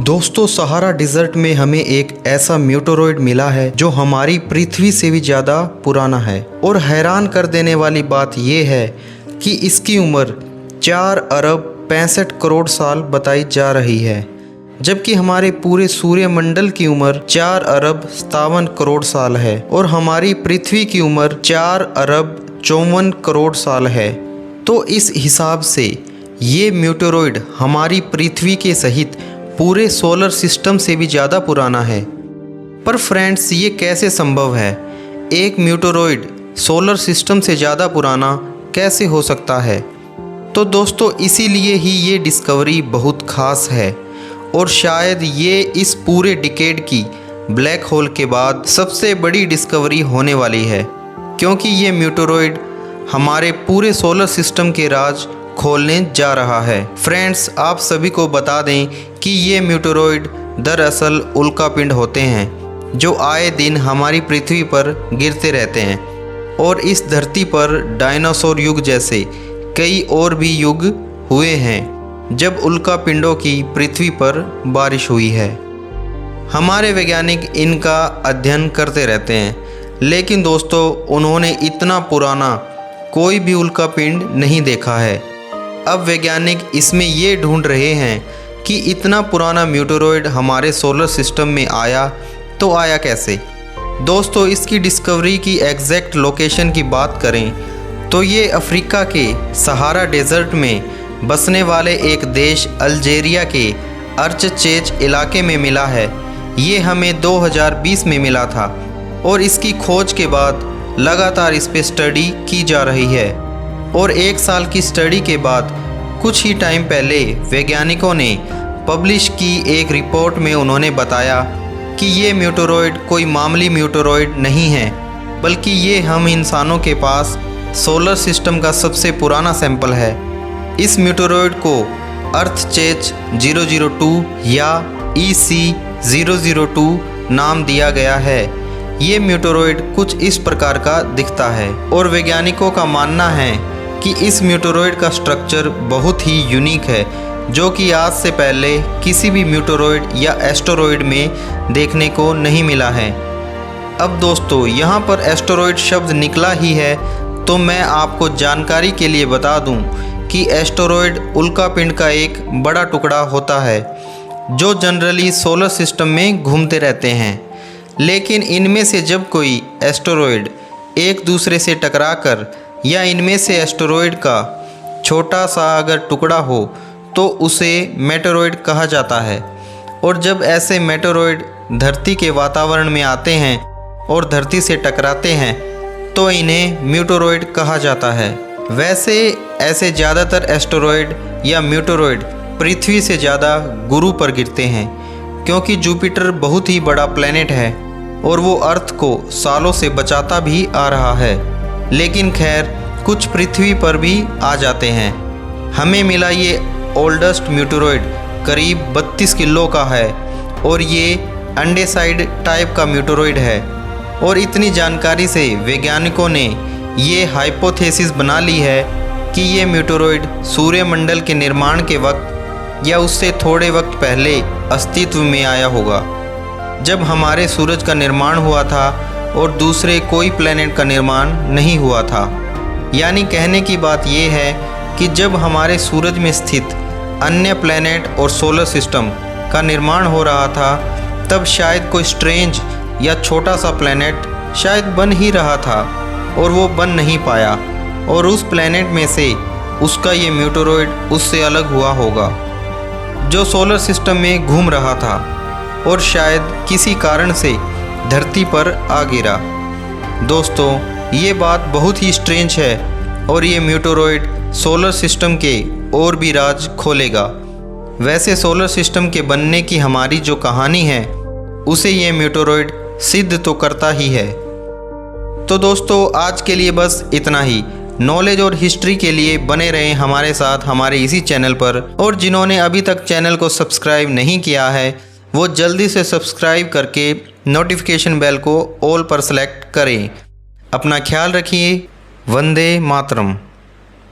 दोस्तों, Sahara desert में हमें एक ऐसा म्यूटोरॉइड मिला है जो हमारी पृथ्वी से भी ज़्यादा पुराना है। और हैरान कर देने वाली बात यह है कि इसकी उम्र 4 अरब 65 करोड़ साल बताई जा रही है, जबकि हमारे पूरे सूर्यमंडल की उम्र 4 अरब 57 करोड़ साल है और हमारी पृथ्वी की उम्र 4 अरब 54 करोड़ साल है। तो इस हिसाब से ये म्यूटोरॉइड हमारी पृथ्वी के सहित पूरे सोलर सिस्टम से भी ज़्यादा पुराना है। पर फ्रेंड्स, ये कैसे संभव है? एक म्यूटोरॉइड सोलर सिस्टम से ज़्यादा पुराना कैसे हो सकता है? तो दोस्तों, इसीलिए ही ये डिस्कवरी बहुत ख़ास है और शायद ये इस पूरे डिकेड की ब्लैक होल के बाद सबसे बड़ी डिस्कवरी होने वाली है, क्योंकि ये म्यूटोरॉइड हमारे पूरे सोलर सिस्टम के राज खोलने जा रहा है। फ्रेंड्स, आप सभी को बता दें कि ये म्यूटोरॉइड दरअसल उल्कापिंड होते हैं जो आए दिन हमारी पृथ्वी पर गिरते रहते हैं और इस धरती पर डायनासोर युग जैसे कई और भी युग हुए हैं जब उल्कापिंडों की पृथ्वी पर बारिश हुई है। हमारे वैज्ञानिक इनका अध्ययन करते रहते हैं, लेकिन दोस्तों, उन्होंने इतना पुराना कोई भी उल्कापिंड नहीं देखा है। अब वैज्ञानिक इसमें ये ढूंढ रहे हैं कि इतना पुराना म्यूटोरॉइड हमारे सोलर सिस्टम में आया तो आया कैसे। दोस्तों, इसकी डिस्कवरी की एग्जैक्ट लोकेशन की बात करें तो ये अफ्रीका के सहारा डेजर्ट में बसने वाले एक देश अल्जीरिया के अर्चचेच इलाके में मिला है। ये हमें 2020 में मिला था और इसकी खोज के बाद लगातार इस पे स्टडी की जा रही है। और 1 साल की स्टडी के बाद कुछ ही टाइम पहले वैज्ञानिकों ने पब्लिश की एक रिपोर्ट में उन्होंने बताया कि ये म्यूटोरॉइड कोई मामूली म्यूटोरॉइड नहीं है, बल्कि ये हम इंसानों के पास सोलर सिस्टम का सबसे पुराना सैंपल है। इस म्यूटोरॉइड को अर्थचेच 002 या EC002 नाम दिया गया है। ये म्यूटोरॉइड कुछ इस प्रकार का दिखता है और वैज्ञानिकों का मानना है कि इस म्यूटोरॉइड का स्ट्रक्चर बहुत ही यूनिक है, जो कि आज से पहले किसी भी म्यूटोरॉइड या एस्टेरॉइड में देखने को नहीं मिला है। अब दोस्तों, यहाँ पर एस्टेरॉइड शब्द निकला ही है तो मैं आपको जानकारी के लिए बता दूँ कि एस्टेरॉइड उल्कापिंड का एक बड़ा टुकड़ा होता है जो जनरली सोलर सिस्टम में घूमते रहते हैं। लेकिन इनमें से जब कोई एस्टेरॉइड एक दूसरे से टकराकर या इनमें से एस्टेरॉइड का छोटा सा अगर टुकड़ा हो तो उसे मेटेरॉइड कहा जाता है। और जब ऐसे मेटेरॉइड धरती के वातावरण में आते हैं और धरती से टकराते हैं तो इन्हें म्यूटोरॉइड कहा जाता है। वैसे ऐसे ज़्यादातर एस्टेरॉइड या म्यूटोरॉइड पृथ्वी से ज़्यादा गुरु पर गिरते हैं, क्योंकि जुपिटर बहुत ही बड़ा प्लैनेट है और वो अर्थ को सालों से बचाता भी आ रहा है। लेकिन खैर, कुछ पृथ्वी पर भी आ जाते हैं। हमें मिला ये ओल्डेस्ट म्यूटोरॉइड करीब 32 किलो का है और ये अंडेसाइड टाइप का म्यूटोरॉइड है। और इतनी जानकारी से वैज्ञानिकों ने ये हाइपोथेसिस बना ली है कि ये म्यूटोरॉइड सूर्यमंडल के निर्माण के वक्त या उससे थोड़े वक्त पहले अस्तित्व में आया होगा, जब हमारे सूरज का निर्माण हुआ था और दूसरे कोई प्लैनेट का निर्माण नहीं हुआ था। यानी कहने की बात यह है कि जब हमारे सूरज में स्थित अन्य प्लैनेट और सोलर सिस्टम का निर्माण हो रहा था, तब शायद कोई स्ट्रेंज या छोटा सा प्लैनेट शायद बन ही रहा था और वो बन नहीं पाया, और उस प्लैनेट में से उसका ये म्यूटोरॉइड उससे अलग हुआ होगा जो सोलर सिस्टम में घूम रहा था और शायद किसी कारण से धरती पर आ गिरा। दोस्तों, ये बात बहुत ही स्ट्रेंज है और ये म्यूटोरॉइड सोलर सिस्टम के और भी राज खोलेगा। वैसे सोलर सिस्टम के बनने की हमारी जो कहानी है उसे ये म्यूटोरॉइड सिद्ध तो करता ही है। तो दोस्तों, आज के लिए बस इतना ही। नॉलेज और हिस्ट्री के लिए बने रहें हमारे साथ हमारे इसी चैनल पर, और जिन्होंने अभी तक चैनल को सब्सक्राइब नहीं किया है वो जल्दी से सब्सक्राइब करके नोटिफिकेशन बेल को ऑल पर सेलेक्ट करें। अपना ख्याल रखिए। वंदे मातरम।